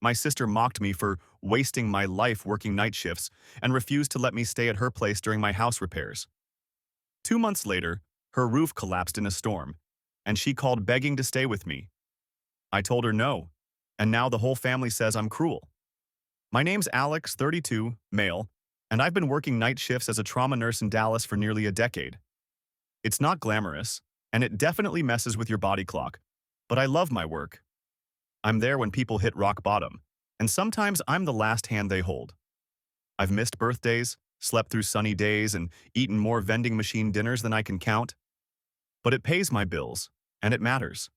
My sister mocked me for wasting my life working night shifts and refused to let me stay at her place during my house repairs. 2 months later, her roof collapsed in a storm, and she called begging to stay with me. I told her no, and now the whole family says I'm cruel. My name's Alex, 32, male, and I've been working night shifts as a trauma nurse in Dallas for nearly a decade. It's not glamorous, and it definitely messes with your body clock, but I love my work. I'm there when people hit rock bottom, and sometimes I'm the last hand they hold. I've missed birthdays, slept through sunny days, and eaten more vending machine dinners than I can count. But it pays my bills, and it matters.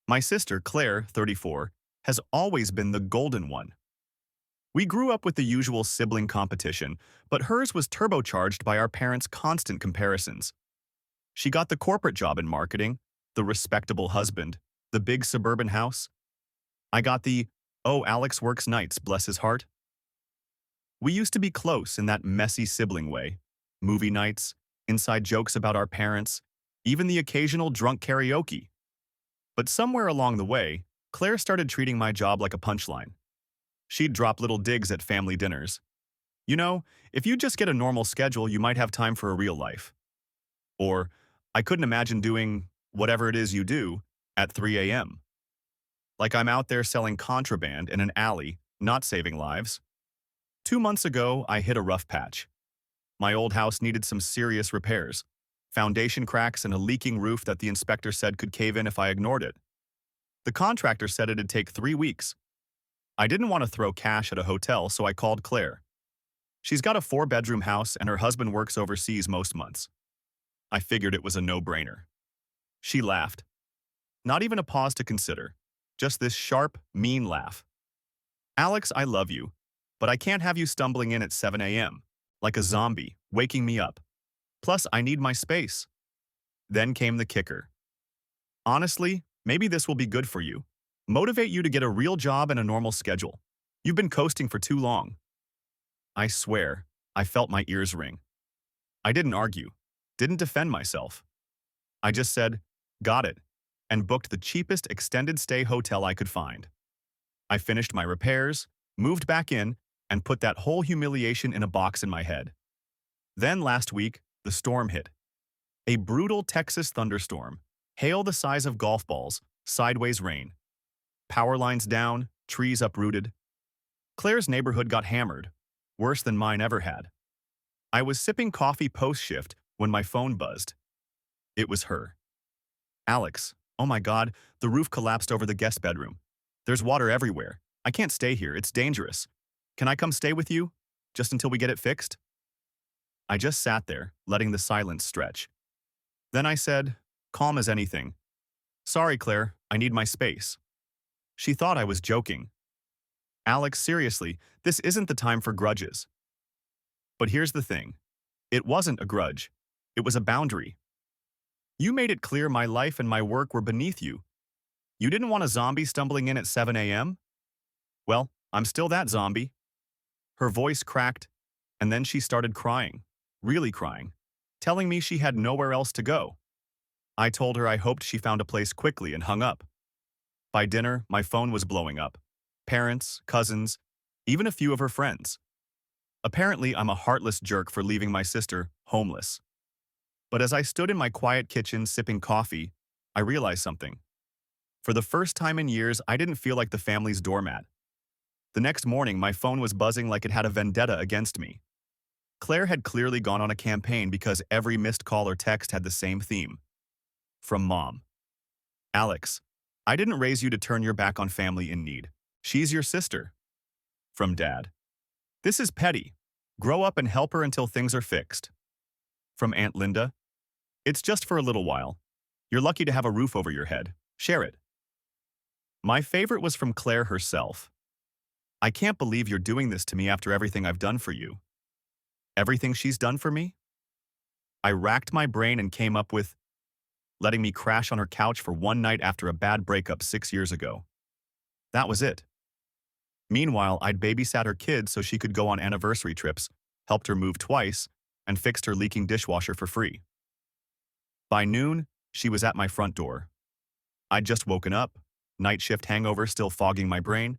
My sister, Claire, 34, has always been the golden one. We grew up with the usual sibling competition, but hers was turbocharged by our parents' constant comparisons. She got the corporate job in marketing, the respectable husband, the big suburban house. I got the, oh, Alex works nights, bless his heart. We used to be close in that messy sibling way. Movie nights, inside jokes about our parents, even the occasional drunk karaoke. But somewhere along the way, Claire started treating my job like a punchline. She'd drop little digs at family dinners. You know, if you just get a normal schedule, you might have time for a real life. Or, I couldn't imagine doing whatever it is you do at 3 a.m. Like I'm out there selling contraband in an alley, not saving lives. 2 months ago, I hit a rough patch. My old house needed some serious repairs. Foundation cracks and a leaking roof that the inspector said could cave in if I ignored it. The contractor said it'd take 3 weeks. I didn't want to throw cash at a hotel, so I called Claire. She's got a 4-bedroom house and her husband works overseas most months. I figured it was a no-brainer. She laughed. Not even a pause to consider. Just this sharp, mean laugh. Alex, I love you, but I can't have you stumbling in at 7 a.m. like a zombie, waking me up. Plus, I need my space. Then came the kicker. Honestly, maybe this will be good for you. Motivate you to get a real job and a normal schedule. You've been coasting for too long. I swear, I felt my ears ring. I didn't argue, didn't defend myself. I just said, got it, and booked the cheapest extended stay hotel I could find. I finished my repairs, moved back in, and put that whole humiliation in a box in my head. Then last week, the storm hit. A brutal Texas thunderstorm, hail the size of golf balls, sideways rain. Power lines down, trees uprooted. Claire's neighborhood got hammered, worse than mine ever had. I was sipping coffee post-shift when my phone buzzed. It was her. Alex, oh my God, the roof collapsed over the guest bedroom. There's water everywhere. I can't stay here, it's dangerous. Can I come stay with you? Just until we get it fixed? I just sat there, letting the silence stretch. Then I said, calm as anything, sorry, Claire, I need my space. She thought I was joking. Alex, seriously, this isn't the time for grudges. But here's the thing. It wasn't a grudge. It was a boundary. You made it clear my life and my work were beneath you. You didn't want a zombie stumbling in at 7 a.m.? Well, I'm still that zombie. Her voice cracked, and then she started crying, really crying, telling me she had nowhere else to go. I told her I hoped she found a place quickly and hung up. By dinner, my phone was blowing up. Parents, cousins, even a few of her friends. Apparently, I'm a heartless jerk for leaving my sister homeless. But as I stood in my quiet kitchen sipping coffee, I realized something. For the first time in years, I didn't feel like the family's doormat. The next morning, my phone was buzzing like it had a vendetta against me. Claire had clearly gone on a campaign because every missed call or text had the same theme. From Mom. Alex, I didn't raise you to turn your back on family in need. She's your sister. From Dad. This is petty. Grow up and help her until things are fixed. From Aunt Linda. It's just for a little while. You're lucky to have a roof over your head. Share it. My favorite was from Claire herself. I can't believe you're doing this to me after everything I've done for you. Everything she's done for me? I racked my brain and came up with letting me crash on her couch for one night after a bad breakup 6 years ago. That was it. Meanwhile, I'd babysat her kids so she could go on anniversary trips, helped her move twice, and fixed her leaking dishwasher for free. By noon, she was at my front door. I'd just woken up, night shift hangover still fogging my brain.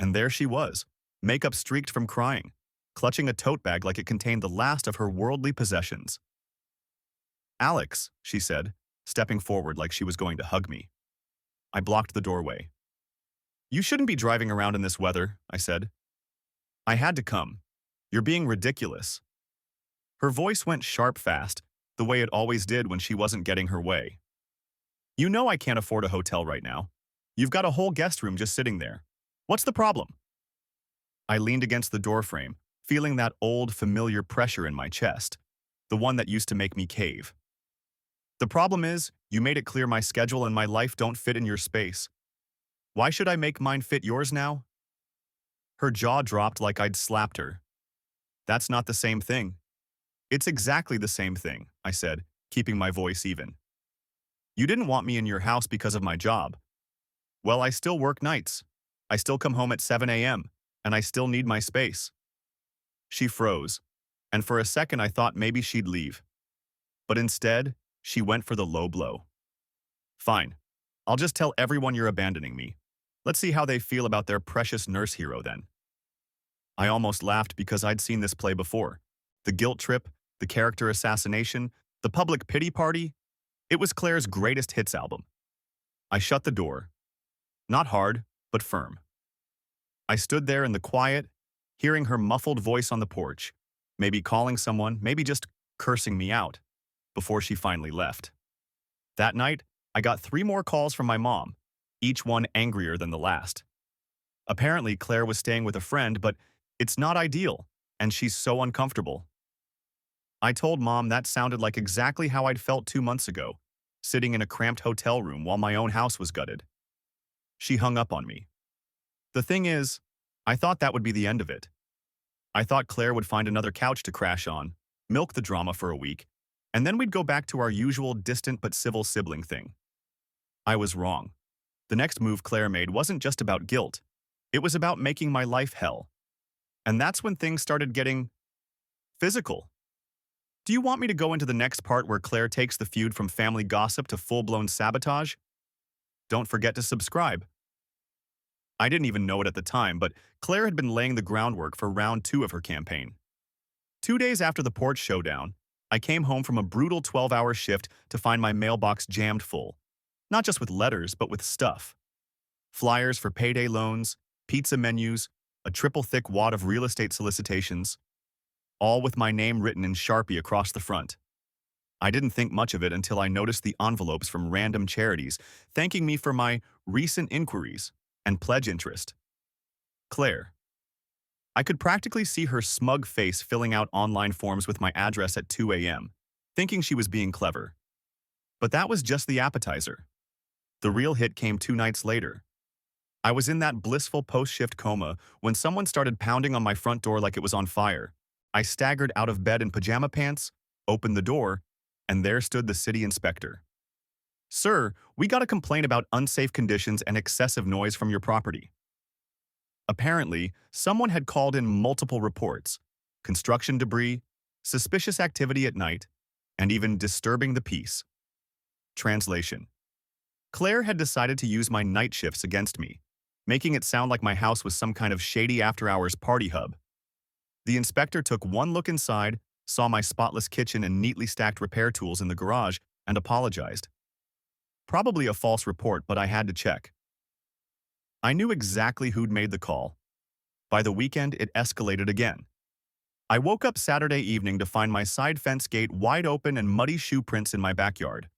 And there she was, makeup streaked from crying, clutching a tote bag like it contained the last of her worldly possessions. "Alex," she said, stepping forward like she was going to hug me. I blocked the doorway. "You shouldn't be driving around in this weather," I said. "I had to come. You're being ridiculous." Her voice went sharp fast, the way it always did when she wasn't getting her way. "You know I can't afford a hotel right now. You've got a whole guest room just sitting there. What's the problem?" I leaned against the doorframe, feeling that old, familiar pressure in my chest, the one that used to make me cave. "The problem is, you made it clear my schedule and my life don't fit in your space. Why should I make mine fit yours now?" Her jaw dropped like I'd slapped her. "That's not the same thing." "It's exactly the same thing," I said, keeping my voice even. "You didn't want me in your house because of my job. Well, I still work nights. I still come home at 7 a.m., and I still need my space." She froze, and for a second I thought maybe she'd leave. But instead, she went for the low blow. "Fine. I'll just tell everyone you're abandoning me. Let's see how they feel about their precious nurse hero then." I almost laughed because I'd seen this play before. The guilt trip, the character assassination, the public pity party. It was Claire's greatest hits album. I shut the door. Not hard, but firm. I stood there in the quiet, hearing her muffled voice on the porch, maybe calling someone, maybe just cursing me out, before she finally left. That night, I got 3 more calls from my mom, each one angrier than the last. Apparently, Claire was staying with a friend, but it's not ideal, and she's so uncomfortable. I told Mom that sounded like exactly how I'd felt 2 months ago, sitting in a cramped hotel room while my own house was gutted. She hung up on me. The thing is, I thought that would be the end of it. I thought Claire would find another couch to crash on, milk the drama for a week, and then we'd go back to our usual distant but civil sibling thing. I was wrong. The next move Claire made wasn't just about guilt. It was about making my life hell. And that's when things started getting physical. Do you want me to go into the next part where Claire takes the feud from family gossip to full-blown sabotage? Don't forget to subscribe. I didn't even know it at the time, but Claire had been laying the groundwork for round 2 of her campaign. 2 days after the porch showdown, I came home from a brutal 12-hour shift to find my mailbox jammed full. Not just with letters, but with stuff. Flyers for payday loans, pizza menus, a triple-thick wad of real estate solicitations, all with my name written in Sharpie across the front. I didn't think much of it until I noticed the envelopes from random charities thanking me for my recent inquiries and pledge interest. Claire. I could practically see her smug face filling out online forms with my address at 2 a.m., thinking she was being clever. But that was just the appetizer. The real hit came 2 nights later. I was in that blissful post-shift coma when someone started pounding on my front door like it was on fire. I staggered out of bed in pajama pants, opened the door, and there stood the city inspector. "Sir, we got a complaint about unsafe conditions and excessive noise from your property." Apparently, someone had called in multiple reports: construction debris, suspicious activity at night, and even disturbing the peace. Translation: Claire had decided to use my night shifts against me, making it sound like my house was some kind of shady after-hours party hub. The inspector took one look inside, saw my spotless kitchen and neatly stacked repair tools in the garage, and apologized. Probably a false report, but I had to check. I knew exactly who'd made the call. By the weekend, it escalated again. I woke up Saturday evening to find my side fence gate wide open and muddy shoe prints in my backyard.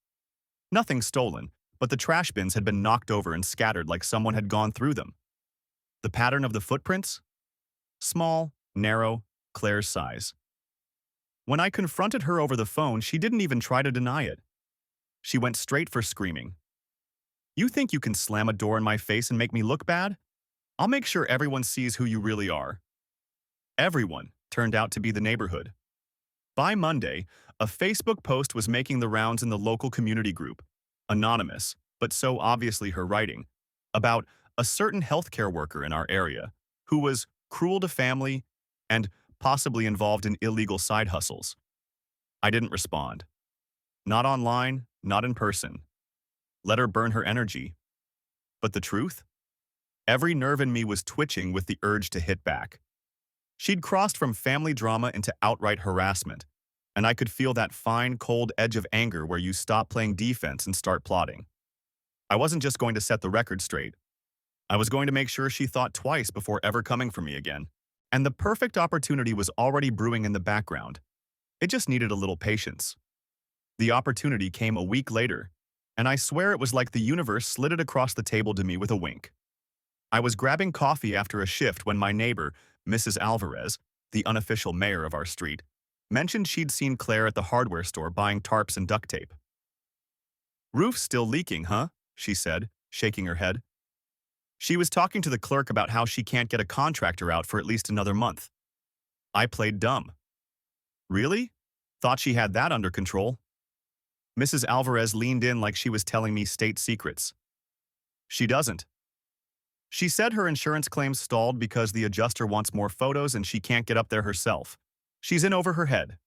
Nothing stolen, but the trash bins had been knocked over and scattered like someone had gone through them. The pattern of the footprints? Small, narrow, Claire's size. When I confronted her over the phone, she didn't even try to deny it. She went straight for screaming. "You think you can slam a door in my face and make me look bad? I'll make sure everyone sees who you really are." Everyone turned out to be the neighborhood. By Monday, a Facebook post was making the rounds in the local community group, anonymous, but so obviously her writing, about a certain healthcare worker in our area who was cruel to family and possibly involved in illegal side hustles. I didn't respond. Not online, not in person. Let her burn her energy. But the truth? Every nerve in me was twitching with the urge to hit back. She'd crossed from family drama into outright harassment, and I could feel that fine, cold edge of anger where you stop playing defense and start plotting. I wasn't just going to set the record straight. I was going to make sure she thought twice before ever coming for me again. And the perfect opportunity was already brewing in the background. It just needed a little patience. The opportunity came a week later, and I swear it was like the universe slid it across the table to me with a wink. I was grabbing coffee after a shift when my neighbor, Mrs. Alvarez, the unofficial mayor of our street, mentioned she'd seen Claire at the hardware store buying tarps and duct tape. "Roof's still leaking, huh?" she said, shaking her head. She was talking to the clerk about how she can't get a contractor out for at least another month. I played dumb. "Really? Thought she had that under control." Mrs. Alvarez leaned in like she was telling me state secrets. "She doesn't. She said her insurance claims stalled because the adjuster wants more photos and she can't get up there herself. She's in over her head."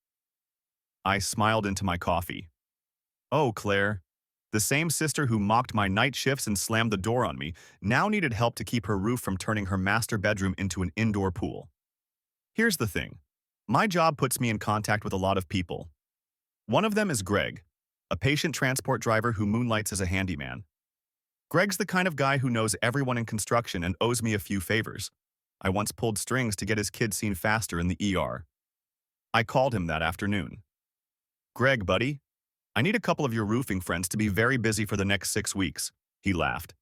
I smiled into my coffee. Oh, Claire. The same sister who mocked my night shifts and slammed the door on me now needed help to keep her roof from turning her master bedroom into an indoor pool. Here's the thing. My job puts me in contact with a lot of people. One of them is Greg, a patient transport driver who moonlights as a handyman. Greg's the kind of guy who knows everyone in construction and owes me a few favors. I once pulled strings to get his kid seen faster in the ER. I called him that afternoon. "Greg, buddy, I need a couple of your roofing friends to be very busy for the next 6 weeks," he laughed.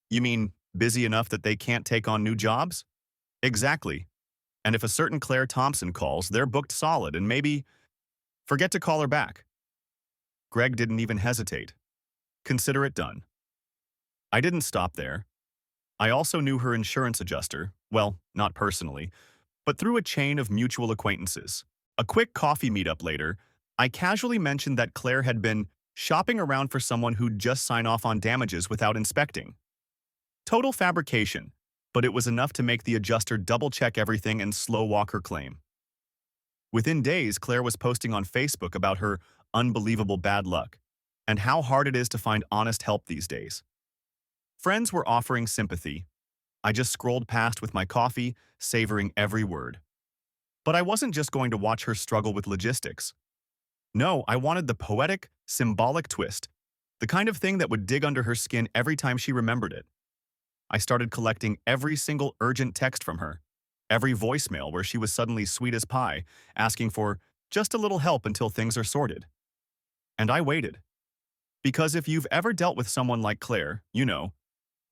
"You mean busy enough that they can't take on new jobs?" "Exactly. And if a certain Claire Thompson calls, they're booked solid and maybe forget to call her back." Greg didn't even hesitate. "Consider it done." I didn't stop there. I also knew her insurance adjuster, well, not personally, but through a chain of mutual acquaintances. A quick coffee meetup later, I casually mentioned that Claire had been shopping around for someone who'd just sign off on damages without inspecting. Total fabrication, but it was enough to make the adjuster double-check everything and slow-walk her claim. Within days, Claire was posting on Facebook about her unbelievable bad luck and how hard it is to find honest help these days. Friends were offering sympathy. I just scrolled past with my coffee, savoring every word. But I wasn't just going to watch her struggle with logistics. No, I wanted the poetic, symbolic twist, the kind of thing that would dig under her skin every time she remembered it. I started collecting every single urgent text from her, every voicemail where she was suddenly sweet as pie, asking for just a little help until things are sorted. And I waited. Because if you've ever dealt with someone like Claire, you know,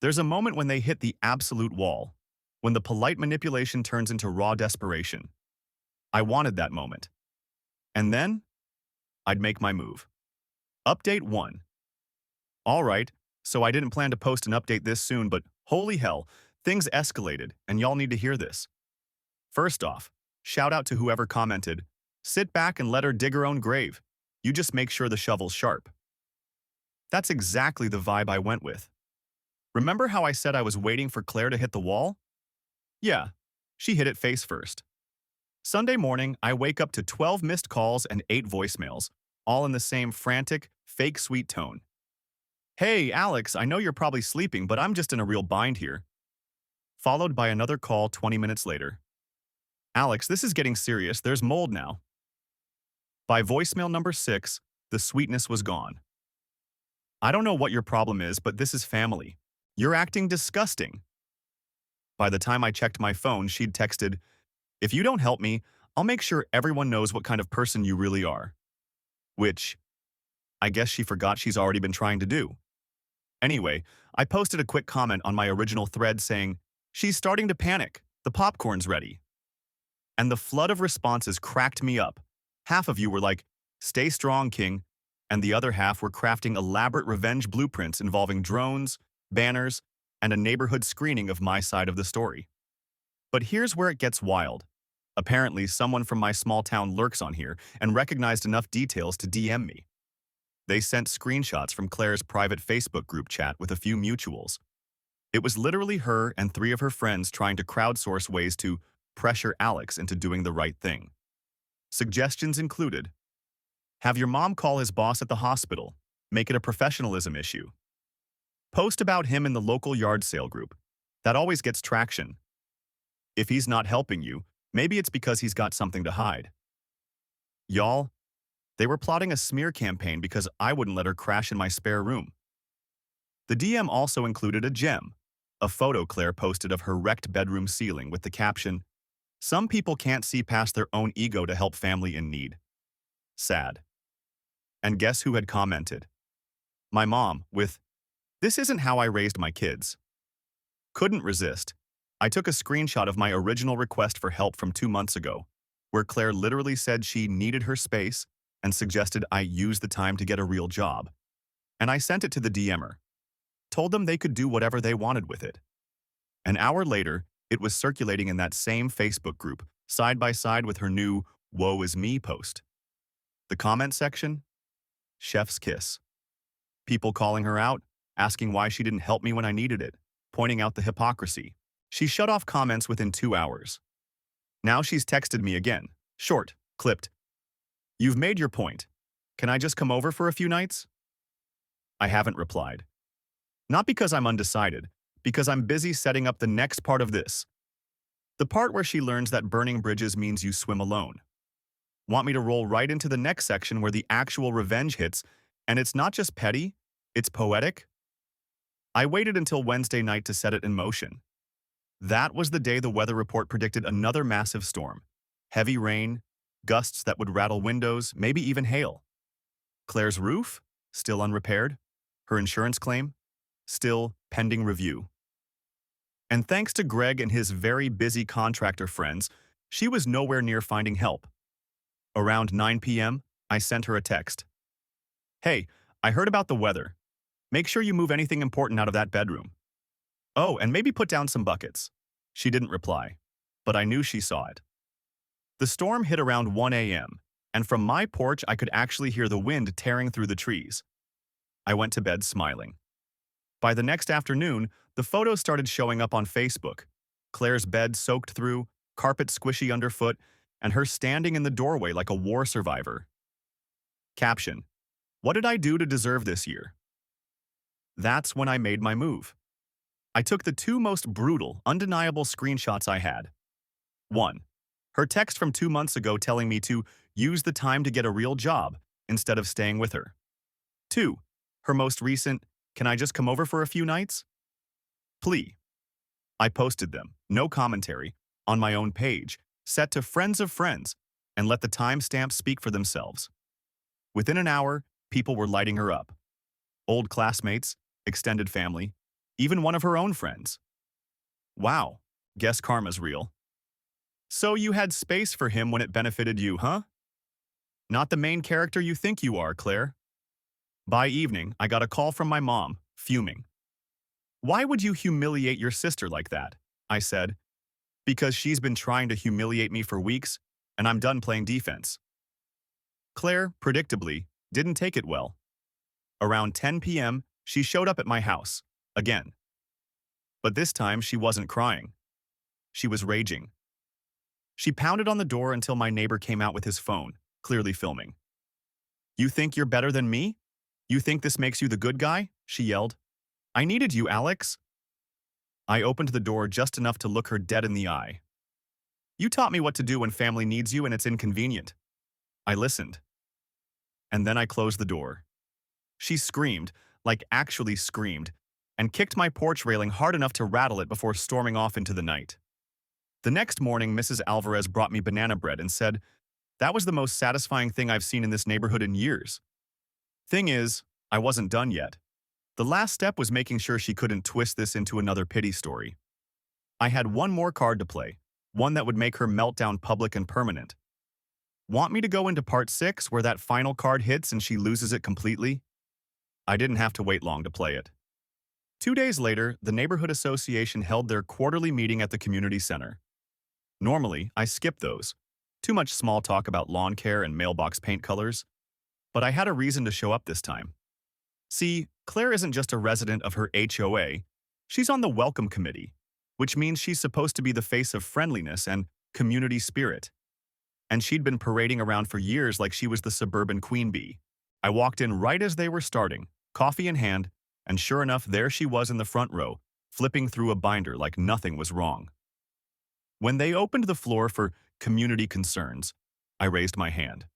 there's a moment when they hit the absolute wall, when the polite manipulation turns into raw desperation. I wanted that moment. And then, I'd make my move. Update 1. All right, so I didn't plan to post an update this soon, but holy hell, things escalated, and y'all need to hear this. First off, shout out to whoever commented, "Sit back and let her dig her own grave. You just make sure the shovel's sharp." That's exactly the vibe I went with. Remember how I said I was waiting for Claire to hit the wall? Yeah, she hit it face first. Sunday morning, I wake up to 12 missed calls and 8 voicemails, all in the same frantic, fake sweet tone. "Hey, Alex, I know you're probably sleeping, but I'm just in a real bind here." Followed by another call 20 minutes later. "Alex, this is getting serious. There's mold now." By voicemail number 6, the sweetness was gone. "I don't know what your problem is, but this is family. You're acting disgusting." By the time I checked my phone, she'd texted, "If you don't help me, I'll make sure everyone knows what kind of person you really are." Which, I guess she forgot she's already been trying to do. Anyway, I posted a quick comment on my original thread saying, "She's starting to panic. The popcorn's ready." And the flood of responses cracked me up. Half of you were like, "Stay strong, King," and the other half were crafting elaborate revenge blueprints involving drones, banners, and a neighborhood screening of my side of the story. But here's where it gets wild. Apparently, someone from my small town lurks on here and recognized enough details to DM me. They sent screenshots from Claire's private Facebook group chat with a few mutuals. It was literally her and 3 of her friends trying to crowdsource ways to pressure Alex into doing the right thing. Suggestions included: have your mom call his boss at the hospital, make it a professionalism issue. Post about him in the local yard sale group. That always gets traction. If he's not helping you, maybe it's because he's got something to hide. Y'all, they were plotting a smear campaign because I wouldn't let her crash in my spare room. The DM also included a gem, a photo Claire posted of her wrecked bedroom ceiling with the caption, "Some people can't see past their own ego to help family in need. Sad." And guess who had commented? My mom, with, "This isn't how I raised my kids." Couldn't resist. I took a screenshot of my original request for help from 2 months ago, where Claire literally said she needed her space and suggested I use the time to get a real job. And I sent it to the DMer. Told them they could do whatever they wanted with it. An hour later, it was circulating in that same Facebook group, side by side with her new "Woe is me" post. The comment section? Chef's kiss. People calling her out, asking why she didn't help me when I needed it, pointing out the hypocrisy. She shut off comments within 2 hours. Now she's texted me again. Short, clipped. "You've made your point. Can I just come over for a few nights?" I haven't replied. Not because I'm undecided, because I'm busy setting up the next part of this. The part where she learns that burning bridges means you swim alone. Want me to roll right into the next section where the actual revenge hits, and it's not just petty, it's poetic? I waited until Wednesday night to set it in motion. That was the day the weather report predicted another massive storm. Heavy rain, gusts that would rattle windows, maybe even hail. Claire's roof? Still unrepaired. Her insurance claim? Still pending review. And thanks to Greg and his very busy contractor friends, she was nowhere near finding help. Around 9 p.m., I sent her a text. "Hey, I heard about the weather. Make sure you move anything important out of that bedroom. Oh, and maybe put down some buckets." She didn't reply, but I knew she saw it. The storm hit around 1 a.m., and from my porch I could actually hear the wind tearing through the trees. I went to bed smiling. By the next afternoon, the photos started showing up on Facebook. Claire's bed soaked through, carpet squishy underfoot, and her standing in the doorway like a war survivor. Caption: "What did I do to deserve this year?" That's when I made my move. I took the two most brutal, undeniable screenshots I had. 1. Her text from 2 months ago telling me to use the time to get a real job instead of staying with her. 2. Her most recent, "Can I just come over for a few nights?" plea. I posted them, no commentary, on my own page, set to friends of friends, and let the timestamps speak for themselves. Within an hour, people were lighting her up. Old classmates, extended family, even one of her own friends. Wow, guess karma's real. So you had space for him when it benefited you, huh? Not the main character you think you are, Claire. By evening, I got a call from my mom, fuming. "Why would you humiliate your sister like that?" I said. "Because she's been trying to humiliate me for weeks, and I'm done playing defense." Claire, predictably, didn't take it well. Around 10 p.m., she showed up at my house, again. But this time, she wasn't crying. She was raging. She pounded on the door until my neighbor came out with his phone, clearly filming. "You think you're better than me? You think this makes you the good guy?" she yelled. "I needed you, Alex." I opened the door just enough to look her dead in the eye. "You taught me what to do when family needs you and it's inconvenient." I listened. And then I closed the door. She screamed, like actually screamed, and kicked my porch railing hard enough to rattle it before storming off into the night. The next morning, Mrs. Alvarez brought me banana bread and said, "That was the most satisfying thing I've seen in this neighborhood in years." Thing is, I wasn't done yet. The last step was making sure she couldn't twist this into another pity story. I had one more card to play, one that would make her meltdown public and permanent. Want me to go into part 6 where that final card hits and she loses it completely? I didn't have to wait long to play it. 2 days later, the neighborhood association held their quarterly meeting at the community center. Normally, I skip those. Too much small talk about lawn care and mailbox paint colors. But I had a reason to show up this time. See, Claire isn't just a resident of her HOA, she's on the welcome committee, which means she's supposed to be the face of friendliness and community spirit. And she'd been parading around for years like she was the suburban queen bee. I walked in right as they were starting, coffee in hand, and sure enough, there she was in the front row, flipping through a binder like nothing was wrong. When they opened the floor for community concerns, I raised my hand.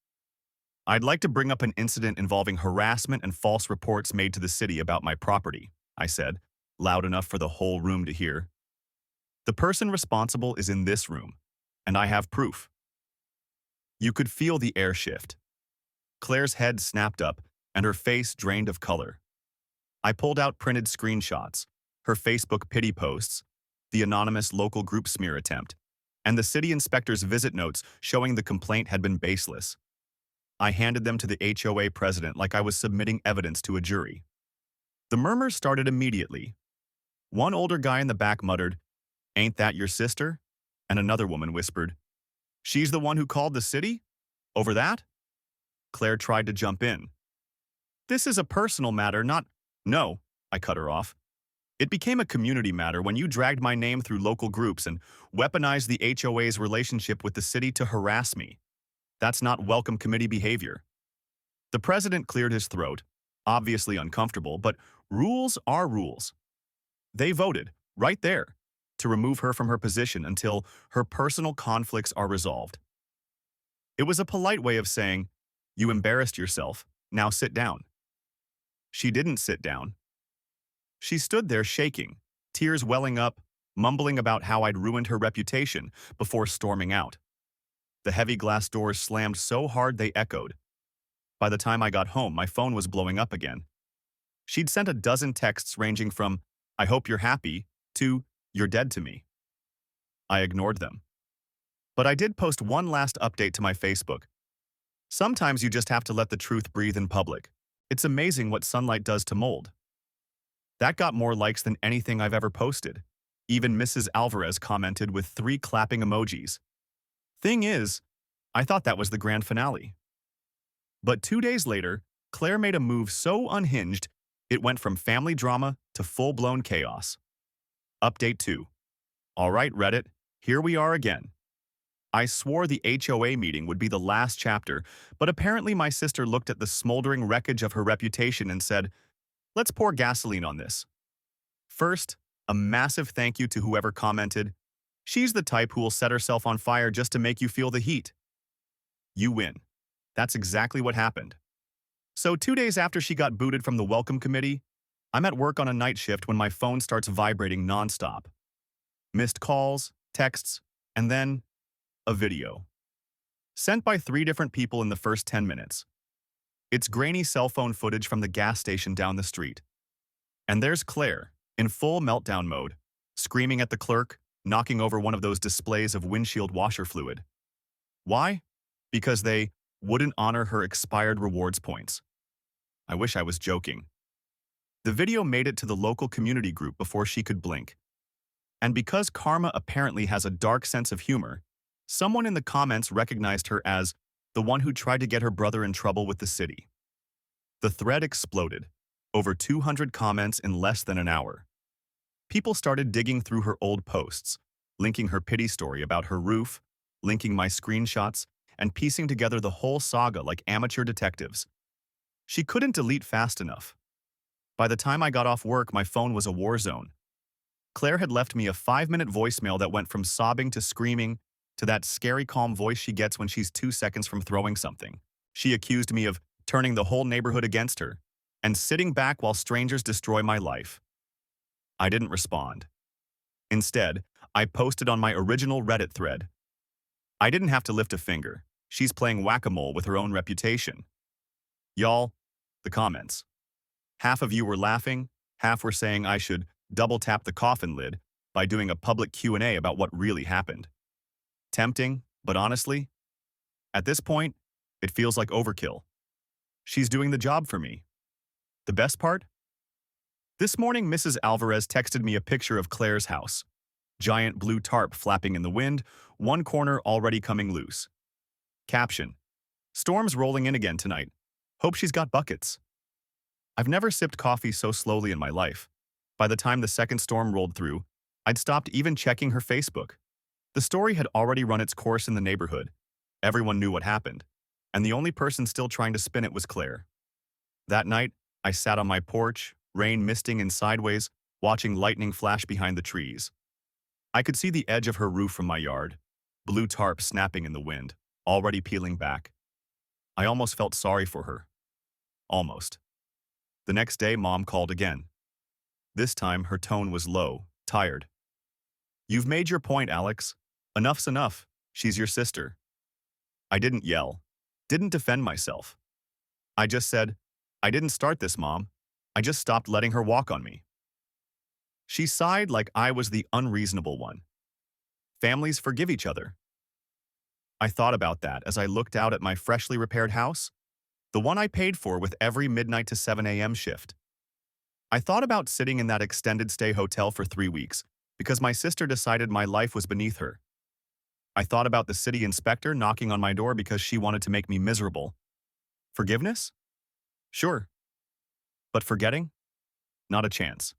I'd like to bring up an incident involving harassment and false reports made to the city about my property, I said, loud enough for the whole room to hear. The person responsible is in this room, and I have proof. You could feel the air shift. Claire's head snapped up, and her face drained of color. I pulled out printed screenshots, her Facebook pity posts, the anonymous local group smear attempt, and the city inspector's visit notes showing the complaint had been baseless. I handed them to the HOA president like I was submitting evidence to a jury. The murmurs started immediately. One older guy in the back muttered, "Ain't that your sister?" And another woman whispered, "She's the one who called the city? Over that?" Claire tried to jump in. "This is a personal matter, not—" "No," I cut her off. "It became a community matter when you dragged my name through local groups and weaponized the HOA's relationship with the city to harass me. That's not welcome committee behavior." The president cleared his throat, obviously uncomfortable, but rules are rules. They voted, right there, to remove her from her position until her personal conflicts are resolved. It was a polite way of saying, "You embarrassed yourself, now sit down." She didn't sit down. She stood there shaking, tears welling up, mumbling about how I'd ruined her reputation before storming out. The heavy glass doors slammed so hard they echoed. By the time I got home, my phone was blowing up again. She'd sent a dozen texts ranging from, "I hope you're happy," to, "You're dead to me." I ignored them. But I did post one last update to my Facebook. Sometimes you just have to let the truth breathe in public. It's amazing what sunlight does to mold. That got more likes than anything I've ever posted. Even Mrs. Alvarez commented with 3 clapping emojis. Thing is, I thought that was the grand finale. But 2 days later, Claire made a move so unhinged, it went from family drama to full-blown chaos. Update 2. All right, Reddit, here we are again. I swore the HOA meeting would be the last chapter, but apparently my sister looked at the smoldering wreckage of her reputation and said, "Let's pour gasoline on this." First, a massive thank you to whoever commented. She's the type who will set herself on fire just to make you feel the heat. You win. That's exactly what happened. So 2 days after she got booted from the welcome committee, I'm at work on a night shift when my phone starts vibrating nonstop. Missed calls, texts, and then a video. Sent by 3 different people in the first 10 minutes. It's grainy cell phone footage from the gas station down the street. And there's Claire, in full meltdown mode, screaming at the clerk, knocking over one of those displays of windshield washer fluid. Why? Because they wouldn't honor her expired rewards points. I wish I was joking. The video made it to the local community group before she could blink. And because Karma apparently has a dark sense of humor, someone in the comments recognized her as the one who tried to get her brother in trouble with the city. The thread exploded. Over 200 comments in less than an hour. People started digging through her old posts, linking her pity story about her roof, linking my screenshots, and piecing together the whole saga like amateur detectives. She couldn't delete fast enough. By the time I got off work, my phone was a war zone. Claire had left me a 5-minute voicemail that went from sobbing to screaming to that scary calm voice she gets when she's 2 seconds from throwing something. She accused me of turning the whole neighborhood against her and sitting back while strangers destroy my life. I didn't respond. Instead, I posted on my original Reddit thread. I didn't have to lift a finger. She's playing whack-a-mole with her own reputation. Y'all, the comments. Half of you were laughing, half were saying I should double-tap the coffin lid by doing a public Q&A about what really happened. Tempting, but honestly, at this point, it feels like overkill. She's doing the job for me. The best part? This morning, Mrs. Alvarez texted me a picture of Claire's house. Giant blue tarp flapping in the wind, one corner already coming loose. Caption: "Storm's rolling in again tonight. Hope she's got buckets." I've never sipped coffee so slowly in my life. By the time the second storm rolled through, I'd stopped even checking her Facebook. The story had already run its course in the neighborhood. Everyone knew what happened, and the only person still trying to spin it was Claire. That night, I sat on my porch, rain misting in sideways, watching lightning flash behind the trees. I could see the edge of her roof from my yard, blue tarp snapping in the wind, already peeling back. I almost felt sorry for her. Almost. The next day, Mom called again. This time, her tone was low, tired. "You've made your point, Alex. Enough's enough. She's your sister." I didn't yell, didn't defend myself. I just said, "I didn't start this, Mom. I just stopped letting her walk on me." She sighed like I was the unreasonable one. Families forgive each other. I thought about that as I looked out at my freshly repaired house, the one I paid for with every midnight to 7 a.m. shift. I thought about sitting in that extended stay hotel for 3 weeks because my sister decided my life was beneath her. I thought about the city inspector knocking on my door because she wanted to make me miserable. Forgiveness? Sure. But forgetting? Not a chance.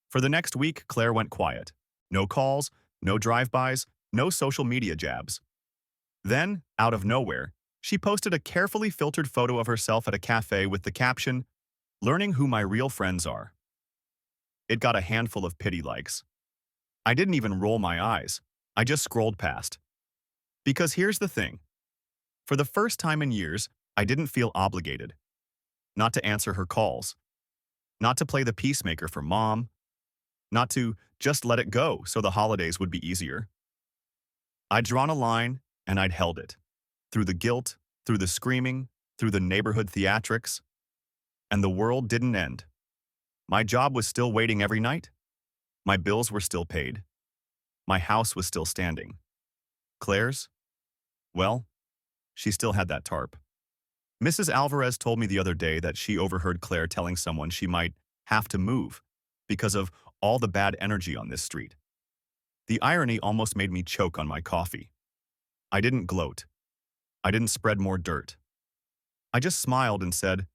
For the next week, Claire went quiet. No calls, no drive-bys, no social media jabs. Then, out of nowhere, she posted a carefully filtered photo of herself at a cafe with the caption, "Learning who my real friends are." It got a handful of pity likes. I didn't even roll my eyes. I just scrolled past. Because here's the thing. For the first time in years, I didn't feel obligated. Not to answer her calls. Not to play the peacemaker for Mom. Not to just let it go so the holidays would be easier. I'd drawn a line, and I'd held it. Through the guilt, through the screaming, through the neighborhood theatrics. And the world didn't end. My job was still waiting every night. My bills were still paid. My house was still standing. Claire's? Well, she still had that tarp. Mrs. Alvarez told me the other day that she overheard Claire telling someone she might have to move because of all the bad energy on this street. The irony almost made me choke on my coffee. I didn't gloat. I didn't spread more dirt. I just smiled and said,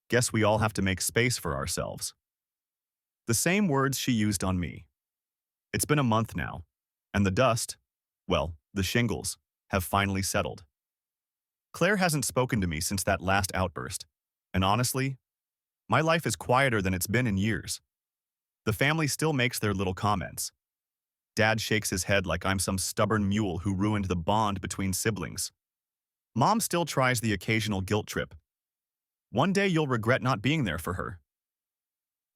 "Guess we all have to make space for ourselves." The same words she used on me. It's been a month now, and the dust, well, the shingles, have finally settled. Claire hasn't spoken to me since that last outburst, and honestly, my life is quieter than it's been in years. The family still makes their little comments. Dad shakes his head like I'm some stubborn mule who ruined the bond between siblings. Mom still tries the occasional guilt trip. One day you'll regret not being there for her.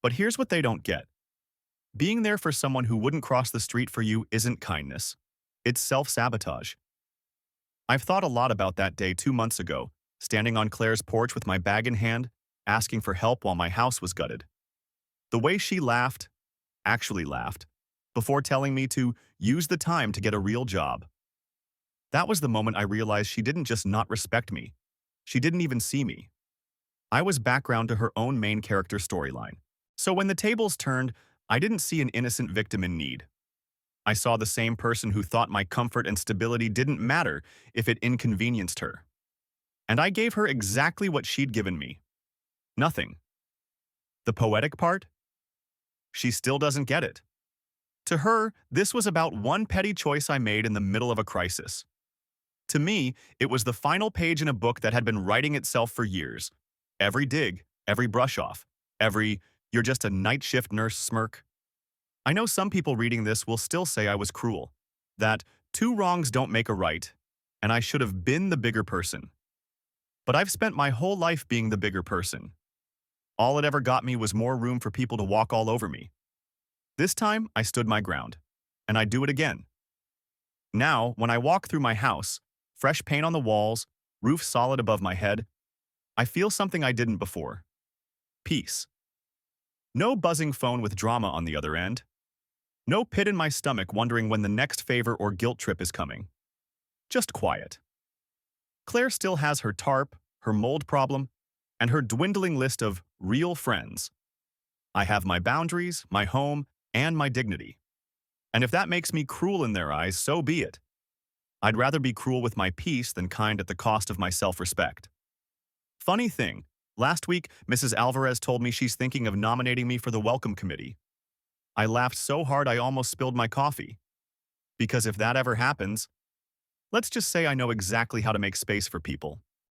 But here's what they don't get. Being there for someone who wouldn't cross the street for you isn't kindness. It's self-sabotage. I've thought a lot about that day 2 months ago, standing on Claire's porch with my bag in hand, asking for help while my house was gutted. The way she laughed, actually laughed, before telling me to use the time to get a real job. That was the moment I realized she didn't just not respect me. She didn't even see me. I was background to her own main character storyline. So when the tables turned, I didn't see an innocent victim in need. I saw the same person who thought my comfort and stability didn't matter if it inconvenienced her. And I gave her exactly what she'd given me. Nothing. The poetic part? She still doesn't get it. To her, this was about one petty choice I made in the middle of a crisis. To me, it was the final page in a book that had been writing itself for years. Every dig, every brush off, every "you're just a night shift nurse" smirk. I know some people reading this will still say I was cruel, that two wrongs don't make a right, and I should have been the bigger person. But I've spent my whole life being the bigger person. All it ever got me was more room for people to walk all over me. This time, I stood my ground, and I'd do it again. Now, when I walk through my house, fresh paint on the walls, roof solid above my head, I feel something I didn't before. Peace. No buzzing phone with drama on the other end. No pit in my stomach wondering when the next favor or guilt trip is coming. Just quiet. Claire still has her tarp, her mold problem, and her dwindling list of real friends. I have my boundaries, my home, and my dignity. And if that makes me cruel in their eyes, so be it. I'd rather be cruel with my peace than kind at the cost of my self-respect. Funny thing, last week, Mrs. Alvarez told me she's thinking of nominating me for the welcome committee. I laughed so hard I almost spilled my coffee. Because if that ever happens, let's just say I know exactly how to make space for people.